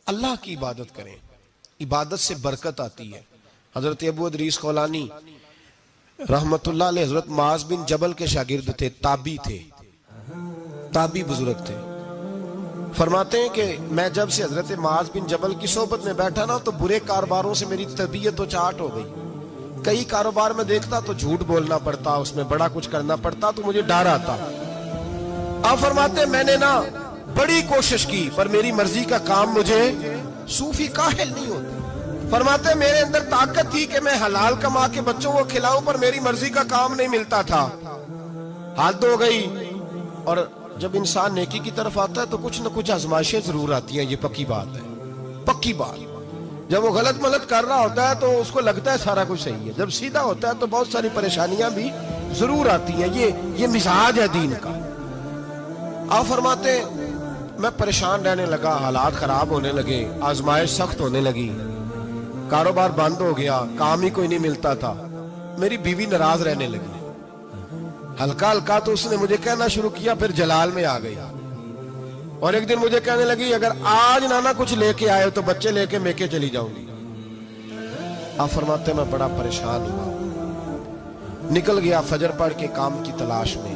اللہ کی عبادت کریں، عبادت سے برکت آتی ہے۔ حضرت ابو ادریس خولانی رحمت اللہ علیہ حضرت معاذ بن جبل کے شاگرد تھے، تابعی بزرگ تھے۔ فرماتے ہیں کہ میں جب سے حضرت معاذ بن جبل کی صحبت میں بیٹھا نا تو برے کاروباروں سے میری طبیعت و چاٹ ہو گئی۔ کئی کاروبار میں دیکھتا تو جھوٹ بولنا پڑتا، اس میں بڑا کچھ کرنا پڑتا تو مجھے ڈر آتا۔ آپ فرماتے ہیں میں نے نا بڑی کوشش کی پر میری مرضی کا کام مجھے صوفی کاہل نہیں ہوتے۔ فرماتے ہیں میرے اندر طاقت تھی کہ میں حلال کما کے بچوں کو کھلاؤں پر میری مرضی کا کام نہیں ملتا تھا۔ حد ہو گئی۔ اور جب انسان نیکی کی طرف آتا ہے تو کچھ نہ کچھ آزمائشیں ضرور آتی ہیں، یہ پکی بات ہے، پکی بات۔ جب وہ غلط ملت کر رہا ہوتا ہے تو اس کو لگتا ہے سارا کچھ صحیح ہے، جب سیدھا ہوتا ہے تو بہت ساری پریشانیاں بھی ضرور آتی ہیں، یہ مزاج ہے دین کا۔ آپ فرماتے ہیں میں پریشان رہنے لگا، حالات خراب ہونے لگے، آزمائش سخت ہونے لگی، کاروبار بند ہو گیا، کام ہی کوئی نہیں ملتا تھا، میری بیوی ناراض رہنے لگی۔ ہلکا ہلکا تو اس نے مجھے کہنا شروع کیا، پھر جلال میں آ گئی، اور ایک دن مجھے کہنے لگی اگر آج نانا کچھ لے کے آئے تو بچے لے کے میکے چلی جاؤں گی۔ آپ فرماتے ہیں میں بڑا پریشان ہوا، نکل گیا فجر پڑھ کے کام کی تلاش میں۔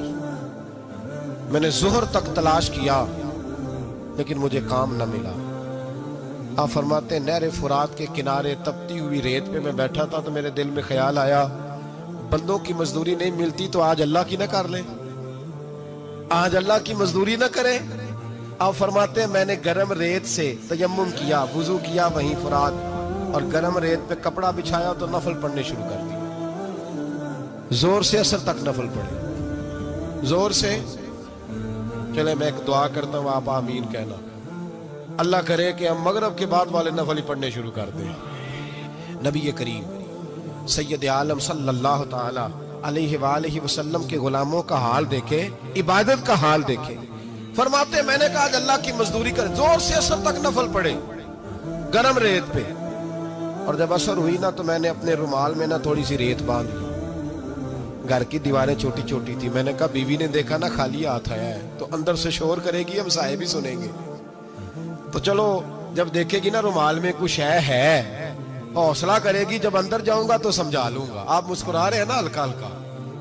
میں نے ظہر تک تلاش کیا لیکن مجھے کام نہ ملا۔ آپ فرماتے ہیں نہر فرات کے کنارے تپتی ہوئی ریت پہ میں بیٹھا تھا تو میرے دل میں خیال آیا بندوں کی مزدوری نہیں ملتی تو آج اللہ کی نہ کر لیں، آج اللہ کی مزدوری نہ کریں۔ آپ فرماتے ہیں میں نے گرم ریت سے تیمم کیا، وضو کیا وہیں فرات، اور گرم ریت پہ کپڑا بچھایا تو نفل پڑھنے شروع کر دی، زور سے اثر تک نفل پڑھے، زور سے۔ چلے میں ایک دعا کرتا ہوں، آپ آمین کہنا، اللہ کرے کہ ہم مغرب کے بعد والے نفل ہی پڑھنے شروع کر دیں۔ نبی کریم سید عالم صلی اللہ تعالی علیہ وآلہ وسلم کے غلاموں کا حال دیکھے، عبادت کا حال دیکھے۔ فرماتے میں نے کہا آج اللہ کی مزدوری کرے، زور سے اثر تک نفل پڑھے گرم ریت پہ، اور جب اثر ہوئی نا تو میں نے اپنے رومال میں نا تھوڑی سی ریت باندھ لی۔ گھر کی دیواریں چھوٹی چھوٹی تھی، میں نے کہا بیوی نے دیکھا نا خالی ہاتھ آیا ہے تو اندر سے شور کرے گی، ہم سائے بھی سنیں گے، تو چلو جب دیکھے گی نا رومال میں کچھ ہے حوصلہ کرے گی، جب اندر جاؤں گا تو سمجھا لوں گا۔ آپ مسکرا رہے ہیں نا ہلکا ہلکا،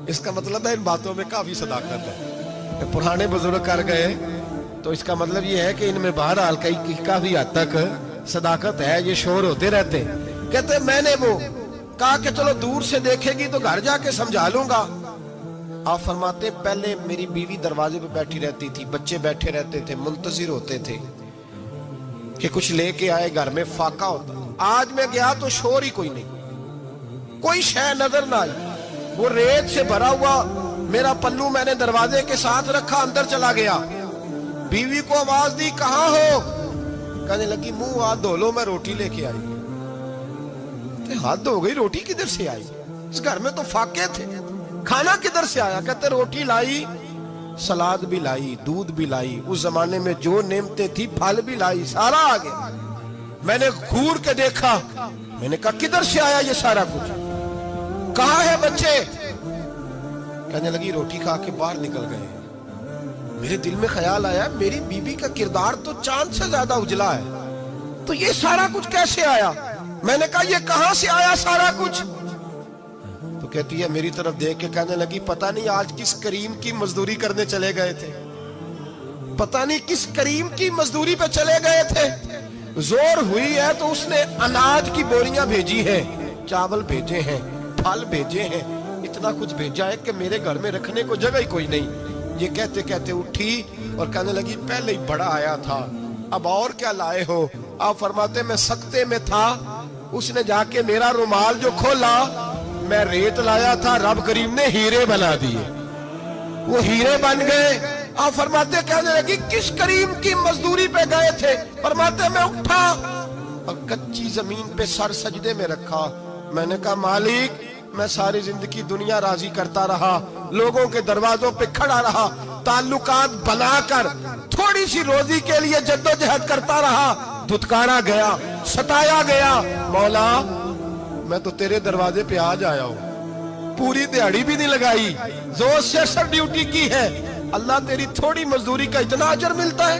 اس کا مطلب ہے ان باتوں میں کافی صداقت ہے۔ پرانے بزرگ کر گئے تو اس کا مطلب یہ ہے کہ ان میں بہرحال کافی حد تک صداقت ہے، یہ شور ہوتے رہتے۔ کہتے میں نے وہ کہا کہ چلو دور سے دیکھے گی تو گھر جا کے سمجھا لوں گا۔ آپ فرماتے پہلے میری بیوی دروازے پہ بیٹھی رہتی تھی، بچے بیٹھے رہتے تھے، منتظر ہوتے تھے کہ کچھ لے کے آئے، گھر میں فاقہ ہوتا۔ آج میں گیا تو شور ہی کوئی نہیں، کوئی شے نظر نہ آئی، وہ ریت سے بھرا ہوا میرا پلو میں نے دروازے کے ساتھ رکھا، اندر چلا گیا، بیوی کو آواز دی کہاں ہو؟ کہنے لگی منہ ہاتھ دھو لو، میں روٹی لے کے آئی۔ ہاتھ دھو گئی، روٹی کدھر سے آئی؟ اس گھر میں تو فاقے تھے، کھانا کدھر سے آیا؟ کہتے روٹی لائی، سلاد بھی لائی، دودھ بھی لائی، اس زمانے میں جو نعمتیں تھی پھل بھی لائی، سارا آ گیا۔ میں نے گھور کے دیکھا، میں نے کہا کدھر سے آیا یہ سارا کچھ؟ کہاں ہے بچے؟ کہنے لگی روٹی کھا کے باہر نکل گئے۔ میرے دل میں خیال آیا میری بیوی کا کردار تو چاند سے زیادہ اجلا ہے، تو یہ سارا کچھ کیسے آیا؟ میں نے کہا یہ کہاں سے آیا سارا کچھ؟ تو کہتی ہے میری طرف دیکھ کے کہنے لگی پتہ نہیں آج کس کریم کی مزدوری کرنے چلے گئے تھے، پتہ نہیں کس کریم کی مزدوری پہ چلے گئے تھے، زور ہوئی ہے تو اس نے اناج کی بوریاں بھیجی ہیں، چاول بھیجے ہیں، پھل بھیجے ہیں، اتنا کچھ بھیجا ہے کہ میرے گھر میں رکھنے کو جگہ ہی کوئی نہیں۔ یہ کہتے کہتے اٹھی اور کہنے لگی پہلے ہی بڑا آیا تھا، اب اور کیا لائے ہو؟ آپ فرماتے میں سکتے میں تھا، اس نے جا کے میرا رومال جو کھولا، میں ریت لایا تھا، رب کریم نے ہیرے بنا دیے، وہ ہیرے بن گئے۔ آپ فرماتے کہنے لگی کس کریم کی مزدوری پہ گئے تھے؟ فرماتے میں اٹھا اور کچی زمین پہ سر سجدے میں رکھا، میں نے کہا مالک میں ساری زندگی دنیا راضی کرتا رہا، لوگوں کے دروازوں پہ کھڑا رہا، تعلقات بنا کر تھوڑی سی روزی کے لیے جدوجہد کرتا رہا، دھتکارا گیا، ستایا گیا، مولا میں تو تیرے دروازے پہ آج آیا ہوں، پوری دیہڑی بھی نہیں لگائی، زور سے سر ڈیوٹی کی ہے، اللہ تیری تھوڑی مزدوری کا اتنا اجر ملتا ہے؟